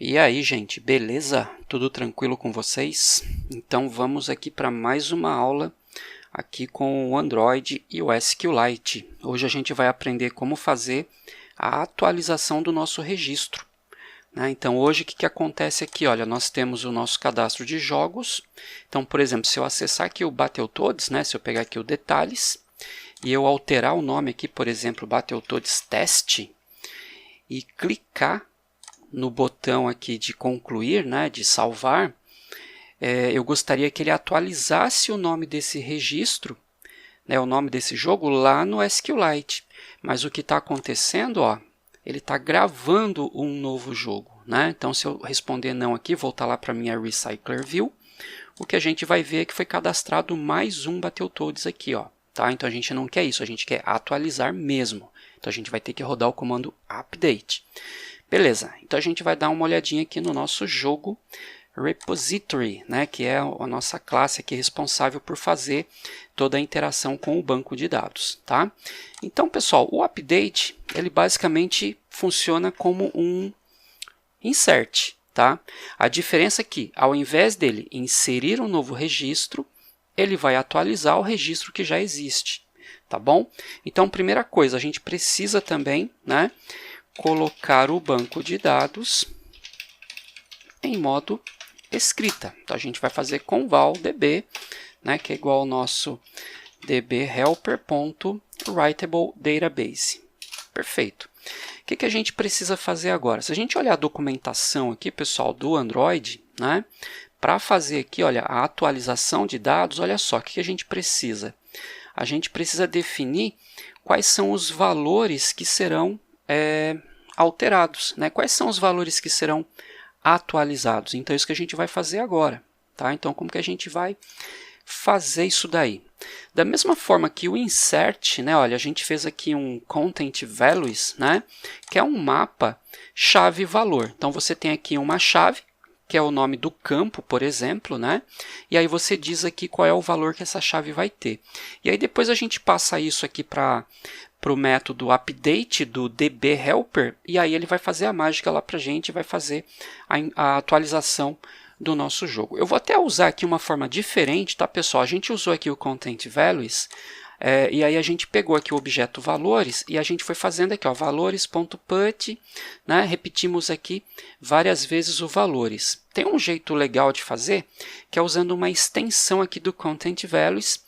E aí, gente, beleza? Tudo tranquilo com vocês? Então vamos aqui para mais uma aula aqui com o Android e o SQLite. Hoje a gente vai aprender como fazer a atualização do nosso registro, né? Então hoje o que acontece aqui? Olha, nós temos o nosso cadastro de jogos. Então, por exemplo, se eu acessar aqui o Battletoads, né? Se eu pegar aqui o detalhes e eu alterar o nome aqui, por exemplo, Battletoads Test, e clicar no botão aqui de concluir, né, de salvar, eu gostaria que ele atualizasse o nome desse registro, né, o nome desse jogo lá no SQLite. Mas o que está acontecendo, ó, ele está gravando um novo jogo, né? Então, se eu responder não aqui, voltar lá para a minha Recycler View, o que a gente vai ver é que foi cadastrado mais um Battletoads aqui, ó, tá? Então, a gente não quer isso, a gente quer atualizar mesmo. Então, a gente vai ter que rodar o comando update. Beleza, então a gente vai dar uma olhadinha aqui no nosso jogo repository, né, que é a nossa classe aqui responsável por fazer toda a interação com o banco de dados, tá? Então, pessoal, o update, ele basicamente funciona como um insert, tá? A diferença é que, ao invés dele inserir um novo registro, ele vai atualizar o registro que já existe, tá bom? Então, primeira coisa, a gente precisa também, né, colocar o banco de dados em modo escrita. Então, a gente vai fazer com val db, né, que é igual ao nosso db-helper.writable-database. Perfeito. O que a gente precisa fazer agora? Se a gente olhar a documentação aqui, pessoal, do Android, né, para fazer aqui, olha, a atualização de dados, olha só, o que a gente precisa? A gente precisa definir quais são os valores que serão alterados, né? Quais são os valores que serão atualizados? Então, é isso que a gente vai fazer agora, tá? Então, como que a gente vai fazer isso daí? Da mesma forma que o insert, né? Olha, a gente fez aqui um content values, né? Que é um mapa chave-valor. Então, você tem aqui uma chave, que é o nome do campo, por exemplo, né? E aí você diz aqui qual é o valor que essa chave vai ter. E aí depois a gente passa isso aqui para o método update do db-helper, e aí ele vai fazer a mágica lá para a gente, vai fazer a atualização do nosso jogo. Eu vou até usar aqui uma forma diferente, tá, pessoal? A gente usou aqui o content values, e aí a gente pegou aqui o objeto valores e a gente foi fazendo aqui, ó, valores.put, né? Repetimos aqui várias vezes o valores. Tem um jeito legal de fazer, que é usando uma extensão aqui do content values,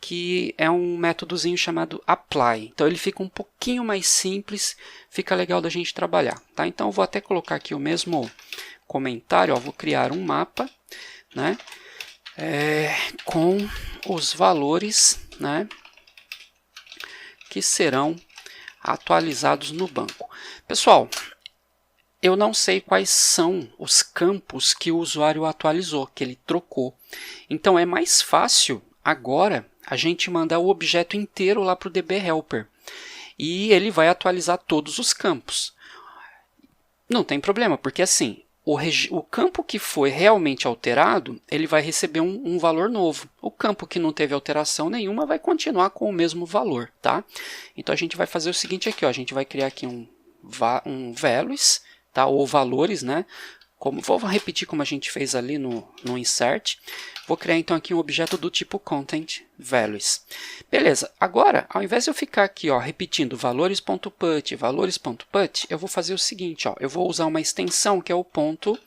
que é um métodozinho chamado apply. Então ele fica um pouquinho mais simples, fica legal da gente trabalhar, tá? Então eu vou até colocar aqui o mesmo comentário, ó, vou criar um mapa, né, com os valores, né, que serão atualizados no banco. Pessoal, eu não sei quais são os campos que o usuário atualizou, que ele trocou. Então é mais fácil agora a gente mandar o objeto inteiro lá para o db-helper. E ele vai atualizar todos os campos. Não tem problema, porque assim, o campo que foi realmente alterado, ele vai receber um valor novo. O campo que não teve alteração nenhuma vai continuar com o mesmo valor, tá? Então a gente vai fazer o seguinte aqui, ó, a gente vai criar aqui um values, tá? Ou valores, né? Vou repetir como a gente fez ali no insert. Vou criar então aqui um objeto do tipo content values. Beleza, agora ao invés de eu ficar aqui, ó, repetindo valores.put, valores.put, eu vou fazer o seguinte, ó, eu vou usar uma extensão que é o ponto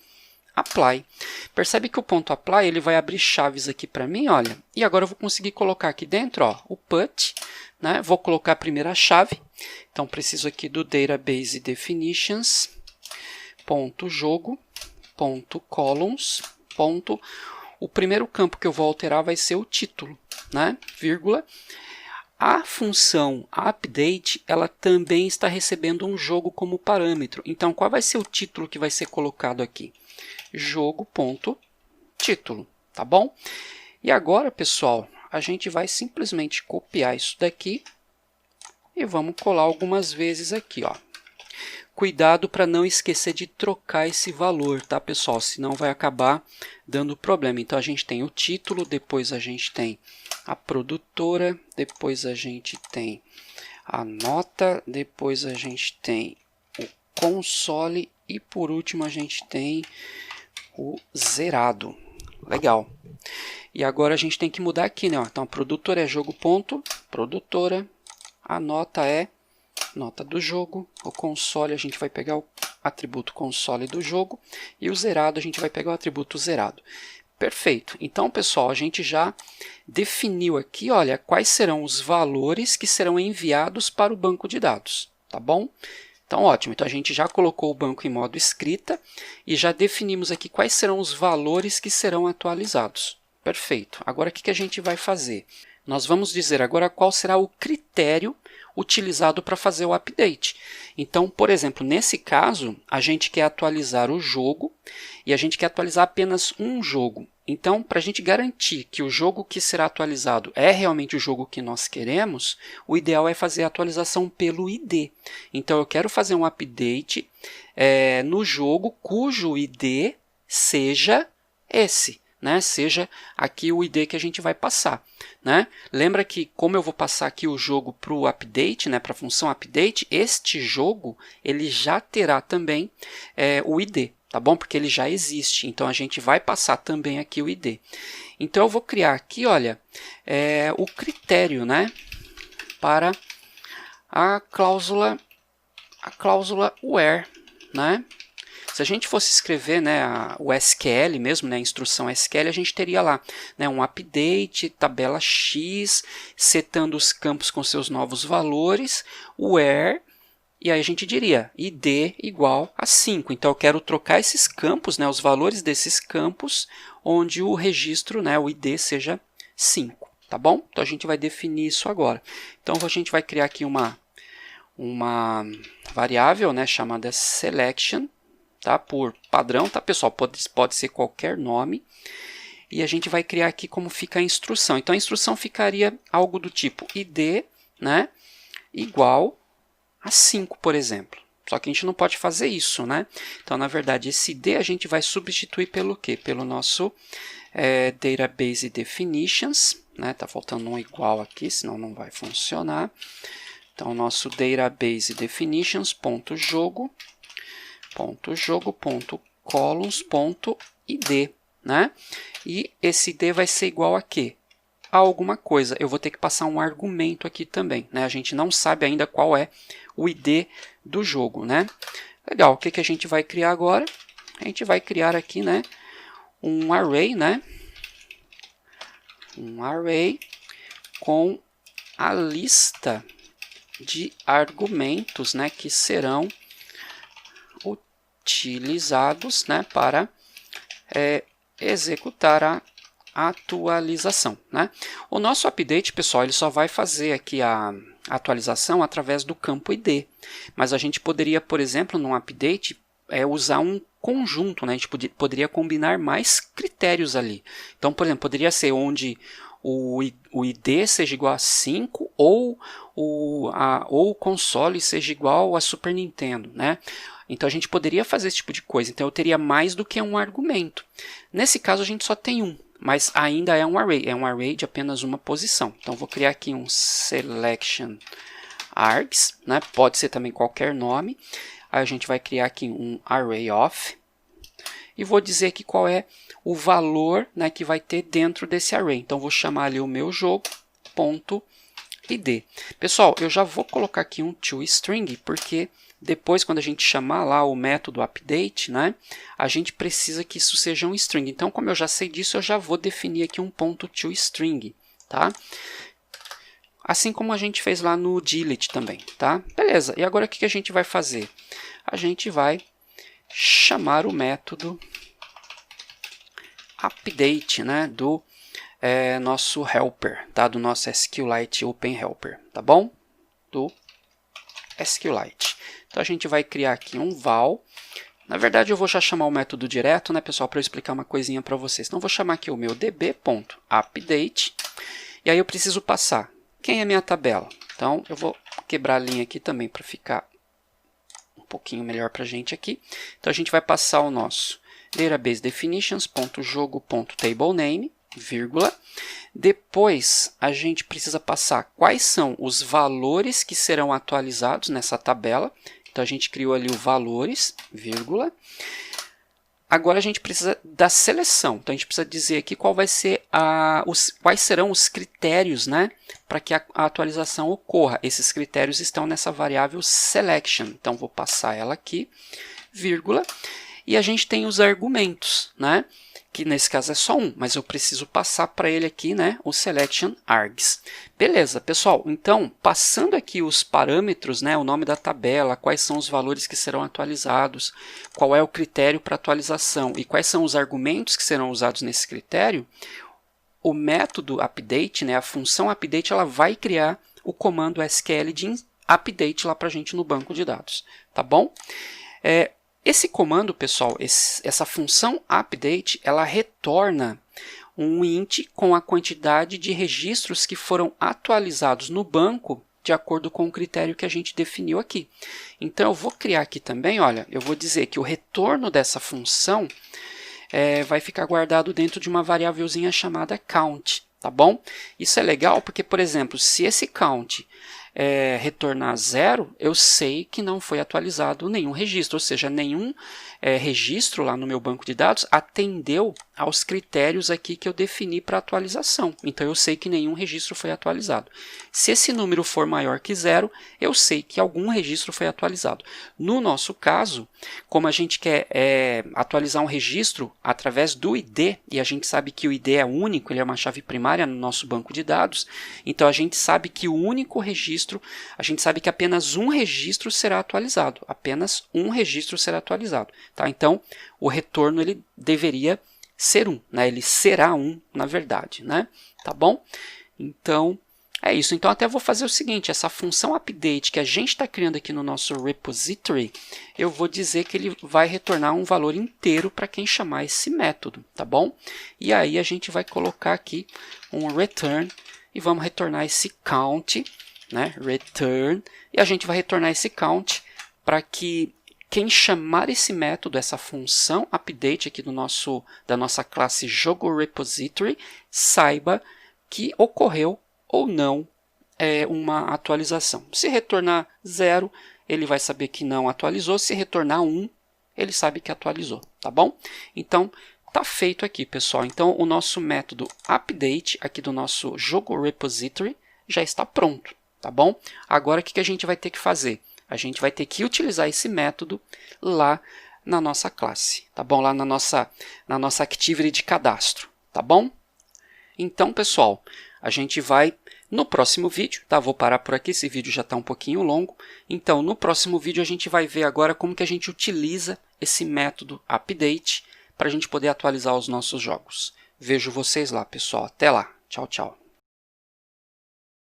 apply. Percebe que o ponto apply ele vai abrir chaves aqui para mim, olha, e agora eu vou conseguir colocar aqui dentro, ó, o put, né? Vou colocar a primeira chave, então preciso aqui do database definitions, ponto jogo, ponto columns, ponto. O primeiro campo que eu vou alterar vai ser o título, né? Vírgula. A função update, ela também está recebendo um jogo como parâmetro. Então, qual vai ser o título que vai ser colocado aqui? Jogo.título, tá bom? E agora, pessoal, a gente vai simplesmente copiar isso daqui e vamos colar algumas vezes aqui, ó. Cuidado para não esquecer de trocar esse valor, tá, pessoal? Senão vai acabar dando problema. Então, a gente tem o título, depois a gente tem a produtora, depois a gente tem a nota, depois a gente tem o console E por último a gente tem o zerado. Legal. E agora a gente tem que mudar aqui, né? Então, a produtora é jogo ponto, produtora. A nota é nota do jogo. O console a gente vai pegar o atributo console do jogo. E o zerado a gente vai pegar o atributo zerado. Perfeito. Então, pessoal, a gente já definiu aqui, olha, quais serão os valores que serão enviados para o banco de dados, tá bom? Então, ótimo. Então, a gente já colocou o banco em modo escrita e já definimos aqui quais serão os valores que serão atualizados. Perfeito. Agora, o que a gente vai fazer? Nós vamos dizer agora qual será o critério utilizado para fazer o update. Então, por exemplo, nesse caso, a gente quer atualizar o jogo e a gente quer atualizar apenas um jogo. Então, para a gente garantir que o jogo que será atualizado é realmente o jogo que nós queremos, o ideal é fazer a atualização pelo ID. Então, eu quero fazer um update no jogo cujo ID seja esse. Né, seja aqui o ID que a gente vai passar. Né? Lembra que como eu vou passar aqui o jogo para o update, né, para a função update, este jogo ele já terá também o ID, tá bom? Porque ele já existe, então a gente vai passar também aqui o ID. Então eu vou criar aqui, olha, o critério, né, para a cláusula where, né? Se a gente fosse escrever, né, o SQL mesmo, né, a instrução SQL, a gente teria lá, né, um update, tabela X, setando os campos com seus novos valores, where, e aí a gente diria id igual a 5. Então eu quero trocar esses campos, né, os valores desses campos, onde o registro, né, o id seja 5. Tá bom? Então a gente vai definir isso agora. Então a gente vai criar aqui uma variável, né, chamada selection. Tá? Por padrão, tá, pessoal? Pode ser qualquer nome. E a gente vai criar aqui como fica a instrução. Então, a instrução ficaria algo do tipo id, né, igual a 5, por exemplo. Só que a gente não pode fazer isso, né? Então, na verdade, esse id a gente vai substituir pelo quê? Pelo nosso database definitions. Né? Tá faltando um igual aqui, senão não vai funcionar. Então, o nosso database definitions.jogo.columns.id, né? E esse id vai ser igual a quê? A alguma coisa. Eu vou ter que passar um argumento aqui também, né? A gente não sabe ainda qual é o id do jogo, né? Legal, o que a gente vai criar agora? A gente vai criar aqui, né, um array, né? Um array com a lista de argumentos, né, que serão utilizados, né, para executar a atualização, né? O nosso update, pessoal, ele só vai fazer aqui a atualização através do campo ID, mas a gente poderia, por exemplo, num update, usar um conjunto, né? A gente poderia combinar mais critérios ali. Então, por exemplo, poderia ser onde o ID seja igual a 5 ou o console seja igual a Super Nintendo, né? Então a gente poderia fazer esse tipo de coisa. Então eu teria mais do que um argumento. Nesse caso a gente só tem um, mas ainda é um array de apenas uma posição. Então vou criar aqui um selection args, né? Pode ser também qualquer nome. Aí a gente vai criar aqui um array of e vou dizer aqui qual é o valor, né, que vai ter dentro desse array. Então vou chamar ali o meu jogo.id. Pessoal, eu já vou colocar aqui um toString porque depois, quando a gente chamar lá o método update, né, a gente precisa que isso seja um string. Então, como eu já sei disso, eu já vou definir aqui um ponto toString, tá? Assim como a gente fez lá no delete também, tá? Beleza, e agora o que a gente vai fazer? A gente vai chamar o método update, né, do nosso helper, tá? Do nosso SQLite Open Helper, tá bom? Do SQLite. Então a gente vai criar aqui um val. Na verdade eu vou já chamar o método direto, né, pessoal, para eu explicar uma coisinha para vocês. Então eu vou chamar aqui o meu db.update e aí eu preciso passar quem é a minha tabela. Então eu vou quebrar a linha aqui também para ficar um pouquinho melhor para a gente aqui. Então a gente vai passar o nosso database definitions.jogo.tablename, vírgula. Depois a gente precisa passar quais são os valores que serão atualizados nessa tabela. Então, a gente criou ali o valores, vírgula. Agora, a gente precisa da seleção. Então, a gente precisa dizer aqui qual vai ser quais serão os critérios, né, para que a atualização ocorra. Esses critérios estão nessa variável selection. Então, vou passar ela aqui, vírgula. E a gente tem os argumentos, né? Que nesse caso é só um, mas eu preciso passar para ele aqui, né? O selection args. Beleza, pessoal. Então, passando aqui os parâmetros, né? O nome da tabela, quais são os valores que serão atualizados, qual é o critério para atualização e quais são os argumentos que serão usados nesse critério, o método update, né? A função update, ela vai criar o comando SQL de update lá para a gente no banco de dados, tá bom? Esse comando, pessoal, essa função update, ela retorna um int com a quantidade de registros que foram atualizados no banco de acordo com o critério que a gente definiu aqui. Então, eu vou criar aqui também, olha, eu vou dizer que o retorno dessa função vai ficar guardado dentro de uma variávelzinha chamada count, tá bom? Isso é legal porque, por exemplo, se esse count retornar 0, eu sei que não foi atualizado nenhum registro, ou seja, nenhum registro lá no meu banco de dados atendeu aos critérios aqui que eu defini para atualização. Então, eu sei que nenhum registro foi atualizado. Se esse número for maior que 0, eu sei que algum registro foi atualizado. No nosso caso, como a gente quer atualizar um registro através do ID, e a gente sabe que o ID é único, ele é uma chave primária no nosso banco de dados, então a gente sabe que o único registro, a gente sabe que apenas um registro será atualizado, apenas um registro será atualizado. Tá? Então, o retorno ele deveria ser 1, né? Ele será 1, na verdade, né? Tá bom? Então, é isso. Então, até vou fazer o seguinte, essa função update que a gente está criando aqui no nosso repository, eu vou dizer que ele vai retornar um valor inteiro para quem chamar esse método, tá bom? E aí, a gente vai colocar aqui um return e vamos retornar esse count, né? Return, e a gente vai retornar esse count para que quem chamar esse método, essa função update aqui da nossa classe jogo repository, saiba que ocorreu ou não uma atualização. Se retornar 0, ele vai saber que não atualizou. Se retornar 1, ele sabe que atualizou, tá bom? Então, tá feito aqui, pessoal. Então, o nosso método update aqui do nosso jogo repository já está pronto, tá bom? Agora, o que a gente vai ter que fazer? A gente vai ter que utilizar esse método lá na nossa classe, tá bom? Lá na nossa activity de cadastro, tá bom? Então, pessoal, a gente vai no próximo vídeo, tá? Vou parar por aqui, esse vídeo já está um pouquinho longo. Então, no próximo vídeo a gente vai ver agora como que a gente utiliza esse método update para a gente poder atualizar os nossos jogos. Vejo vocês lá, pessoal. Até lá. Tchau, tchau.